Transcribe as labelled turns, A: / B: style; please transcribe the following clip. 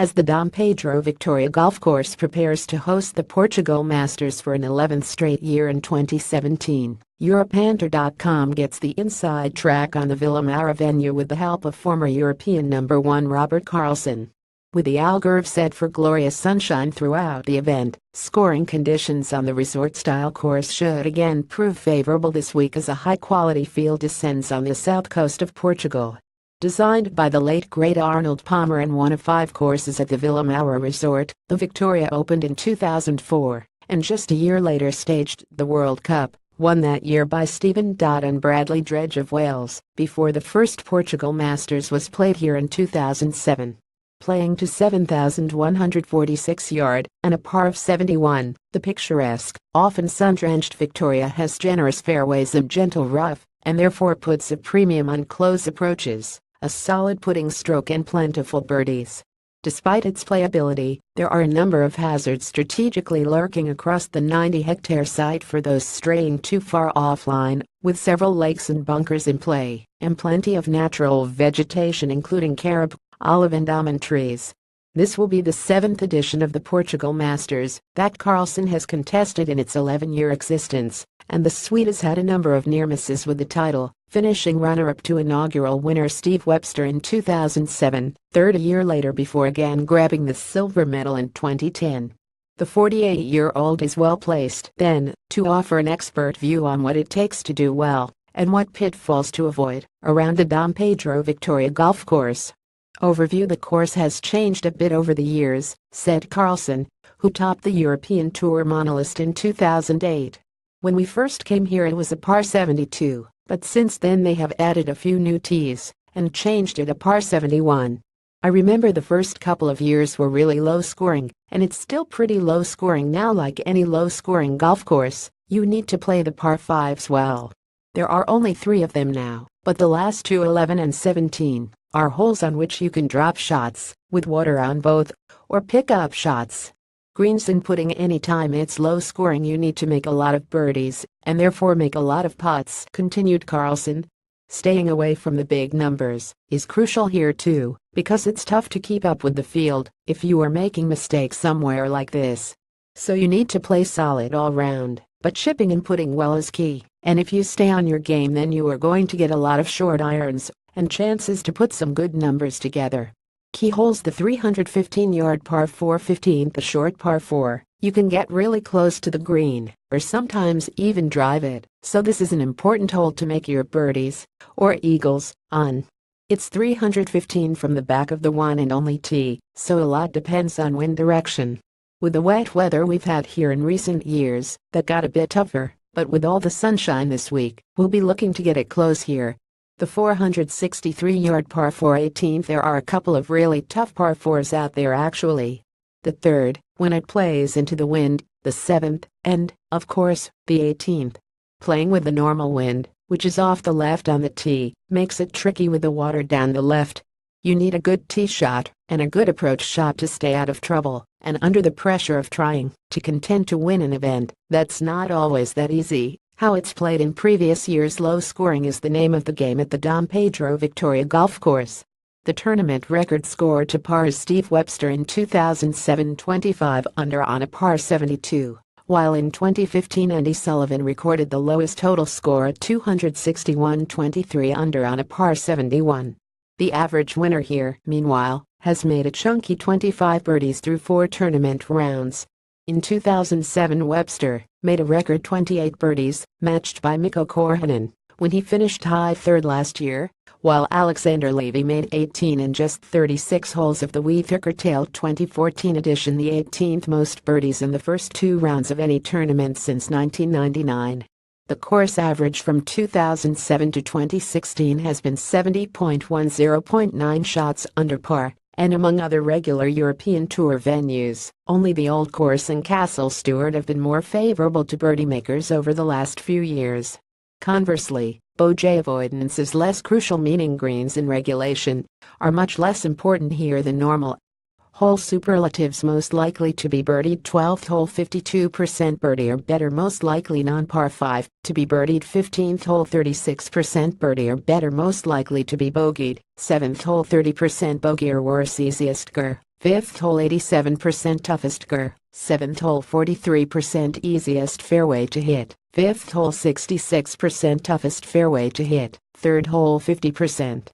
A: as the Dom Pedro Victoria Golf Course prepares to host the Portugal Masters for an 11th straight year in 2017. Europanter.com gets the inside track on the Vila Moura venue with the help of former European number 1 Robert Karlsson. With the Algarve set for glorious sunshine throughout the event, scoring conditions on the resort-style course should again prove favorable this week as a high-quality field descends on the south coast of Portugal. Designed by the late great Arnold Palmer and one of 5 courses at the Vila Moura Resort, the Victoria opened in 2004, and just a year later staged the World Cup, won that year by Stephen Dodd and Bradley Dredge of Wales, before the first Portugal Masters was played here in 2007. Playing to 7,146 yard and a par of 71, the picturesque, often sun-drenched Victoria has generous fairways and gentle rough, and therefore puts a premium on close approaches, a solid putting stroke and plentiful birdies. Despite its playability, there are a number of hazards strategically lurking across the 90-hectare site for those straying too far offline, with several lakes and bunkers in play, and plenty of natural vegetation including carob, olive and almond trees. This will be the 7th edition of the Portugal Masters that Karlsson has contested in its 11-year existence, and the Swede has had a number of near misses with the title, finishing runner-up to inaugural winner Steve Webster in 2007, third a year later before again grabbing the silver medal in 2010. The 48-year-old is well placed, then, to offer an expert view on what it takes to do well, and what pitfalls to avoid, around the Dom Pedro Victoria Golf Course. Overview: the course has changed a bit over the years, said Karlsson, who topped the European Tour monolist in 2008. When we first came here it was a par 72, but since then they have added a few new tees and changed it a par 71. I remember the first couple of years were really low scoring, and it's still pretty low scoring now. Like any low scoring golf course, you need to play the par 5s well. There are only 3 of them now, but the last 2, 11 and 17, are holes on which you can drop shots, with water on both, or pick up shots. Greens and putting: anytime it's low scoring you need to make a lot of birdies, and therefore make a lot of putts, continued Karlsson. Staying away from the big numbers is crucial here too, because it's tough to keep up with the field if you are making mistakes somewhere like this. So you need to play solid all round, but chipping and putting well is key, and if you stay on your game then you are going to get a lot of short irons and chances to put some good numbers together. Key holes: the 315-yard par 4 15th, the short par 4. You can get really close to the green, or sometimes even drive it, so this is an important hole to make your birdies, or eagles, on. It's 315 from the back of the one and only tee, so a lot depends on wind direction. With the wet weather we've had here in recent years, that got a bit tougher, but with all the sunshine this week, we'll be looking to get it close here. The 463-yard par 4 18th. There are a couple of really tough par 4s out there actually. The 3rd, when it plays into the wind, the 7th, and, of course, the 18th. Playing with the normal wind, which is off the left on the tee, makes it tricky with the water down the left. You need a good tee shot and a good approach shot to stay out of trouble, and under the pressure of trying to contend to win an event, that's not always that easy. How it's played in previous years: low scoring is the name of the game at the Dom Pedro Victoria Golf Course. The tournament record score to par is Steve Webster in 2007, 25 under on a par 72, while in 2015 Andy Sullivan recorded the lowest total score at 261, 23 under on a par 71. The average winner here, meanwhile, has made a chunky 25 birdies through 4 tournament rounds. In 2007 Webster made a record 28 birdies, matched by Mikko Korhonen, when he finished high 3rd last year, while Alexander Levy made 18 in just 36 holes of the weather curtailed 2014 edition, the 18th most birdies in the first 2 rounds of any tournament since 1999. The course average from 2007 to 2016 has been 70.10.9 shots under par, and among other regular European Tour venues, only the Old Course and Castle Stewart have been more favorable to birdie makers over the last few years. Conversely, bogey avoidance is less crucial, meaning greens in regulation are much less important here than normal. Hole superlatives: most likely to be birdied 12th hole 52% birdie or better, most likely non-par 5 to be birdied 15th hole 36% birdie or better, most likely to be bogeyed 7th hole 30% bogey or worse, easiest GR 5th hole 87% toughest GR. 7th hole 43% easiest fairway to hit. 5th hole 66% toughest fairway to hit. 3rd hole 50%.